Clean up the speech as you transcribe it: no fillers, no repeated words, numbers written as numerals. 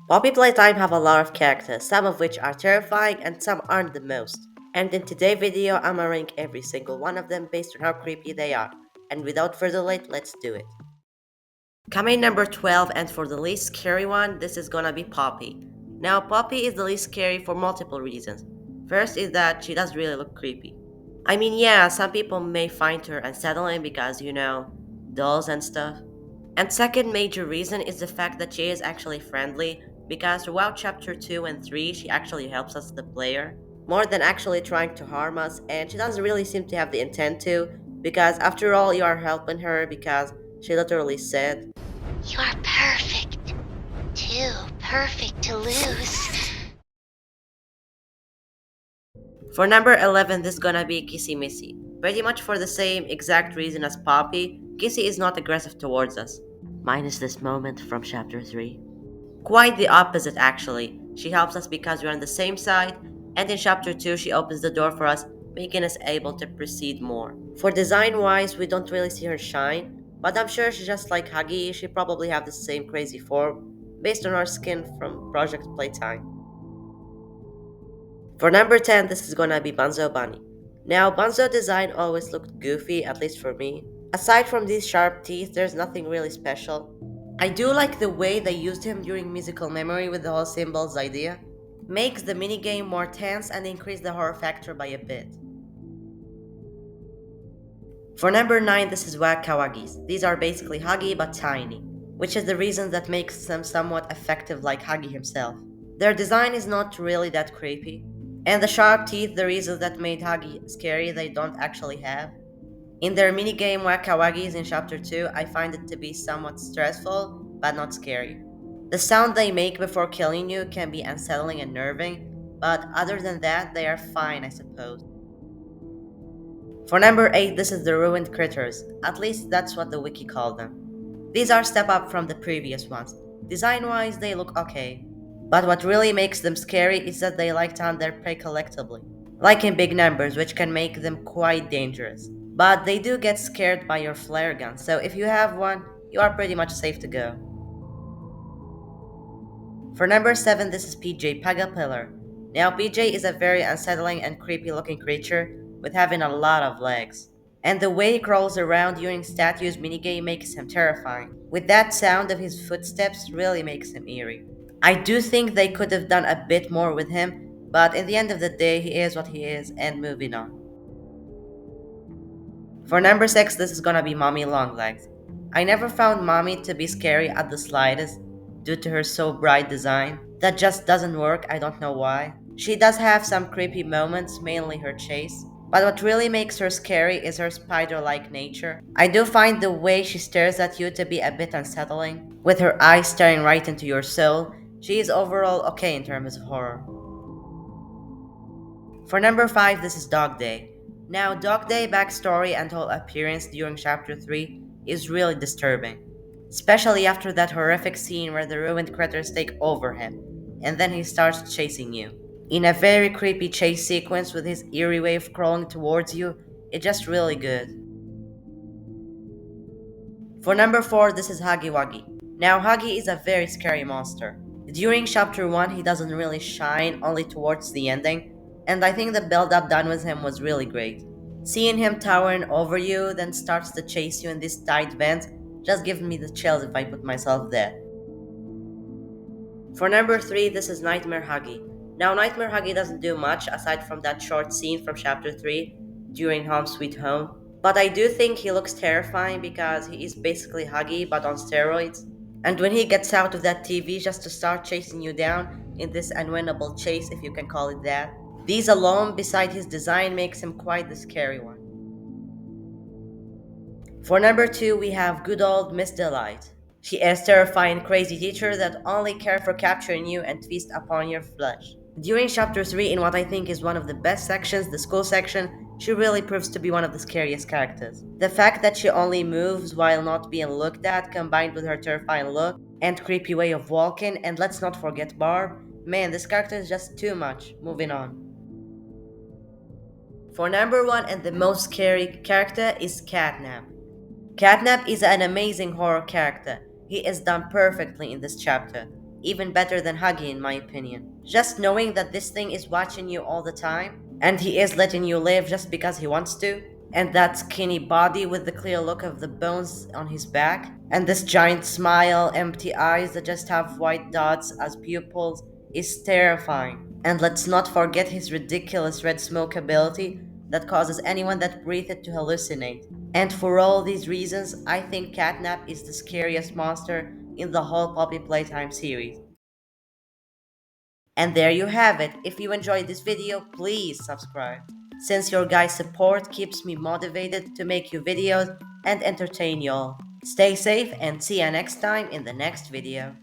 Poppy Playtime have a lot of characters, some of which are terrifying and some aren't the most. And in today's video, I'ma rank every single one of them based on how creepy they are. And without further delay, let's do it. Coming number 12, and for the least scary one, this is gonna be Poppy. Now, Poppy is the least scary for multiple reasons. First is that she does really look creepy. I mean, yeah, some people may find her unsettling because, dolls and stuff. And second major reason is the fact that she is actually friendly, because throughout chapter 2 and 3, she actually helps us, the player, more than actually trying to harm us, and she doesn't really seem to have the intent to, because after all, you are helping her because she literally said, You are perfect. Too perfect to lose. For number 11, this is gonna be Kissy Missy. Pretty much for the same exact reason as Poppy, Kissy is not aggressive towards us. Minus this moment from chapter 3. Quite the opposite, actually. She helps us because we're on the same side, and in chapter 2, she opens the door for us, making us able to proceed more. For design wise, we don't really see her shine, but I'm sure she's just like Huggy, she probably have the same crazy form, based on our skin from Project Playtime. For number 10, this is gonna be Bunzo Bunny. Now, Bunzo design always looked goofy, at least for me. Aside from these sharp teeth, there's nothing really special. I do like the way they used him during musical memory with the whole symbols idea. Makes the minigame more tense and increase the horror factor by a bit. For number 9, this is Wag Kawagis. These are basically Huggy but tiny, which is the reason that makes them somewhat effective like Huggy himself. Their design is not really that creepy, and the sharp teeth, the reason that made Huggy scary, they don't actually have. In their minigame Wakawagis in Chapter 2, I find it to be somewhat stressful, but not scary. The sound they make before killing you can be unsettling and nerving, but other than that, they are fine, I suppose. For number 8, this is the Ruined Critters. At least that's what the wiki called them. These are step up from the previous ones. Design wise, they look okay. But what really makes them scary is that they like to hunt their prey collectively, like in big numbers, which can make them quite dangerous. But they do get scared by your flare gun, so if you have one, you are pretty much safe to go. For number 7, this is PJ Pagapillar. Now, PJ is a very unsettling and creepy looking creature with having a lot of legs. And the way he crawls around during Statue's minigame makes him terrifying. With that sound of his footsteps really makes him eerie. I do think they could have done a bit more with him, but in the end of the day, he is what he is, and moving on. For number 6, this is gonna be Mommy Longlegs. I never found Mommy to be scary at the slightest due to her so bright design. That just doesn't work, I don't know why. She does have some creepy moments, mainly her chase, but what really makes her scary is her spider-like nature. I do find the way she stares at you to be a bit unsettling. With her eyes staring right into your soul, she is overall okay in terms of horror. For number 5, this is Dog Day. Now, Dog Day backstory and whole appearance during chapter 3 is really disturbing, especially after that horrific scene where the ruined critters take over him, and then he starts chasing you. In a very creepy chase sequence with his eerie way of crawling towards you, it's just really good. For number 4, this is Huggy Wuggy. Now, Huggy is a very scary monster. During chapter 1, he doesn't really shine, only towards the ending, and I think the build up done with him was really great. Seeing him towering over you, then starts to chase you in this tight vent, just gives me the chills if I put myself there. For number 3, this is Nightmare Huggy. Now, Nightmare Huggy doesn't do much aside from that short scene from chapter 3 during Home Sweet Home, but I do think he looks terrifying because he is basically Huggy but on steroids. And when he gets out of that TV just to start chasing you down in this unwinnable chase, if you can call it that, these alone, beside his design, makes him quite the scary one. For number 2, we have good old Miss Delight. She is terrifying crazy teacher that only care for capturing you and feast upon your flesh. During chapter 3, in what I think is one of the best sections, the school section, she really proves to be one of the scariest characters. The fact that she only moves while not being looked at, combined with her terrifying look and creepy way of walking, and let's not forget Barb, man, this character is just too much. Moving on. For number 1 and the most scary character is Catnap. Catnap is an amazing horror character. He is done perfectly in this chapter. even better than Huggy in my opinion. Just knowing that this thing is watching you all the time, and he is letting you live just because he wants to, and that skinny body with the clear look of the bones on his back, and this giant smile, empty eyes that just have white dots as pupils, is terrifying. And let's not forget his ridiculous red smoke ability that causes anyone that breathes it to hallucinate. And for all these reasons, I think Catnap is the scariest monster in the whole Poppy Playtime series. And there you have it. If you enjoyed this video, please subscribe, since your guys' support keeps me motivated to make you videos and entertain y'all. Stay safe and see ya next time in the next video.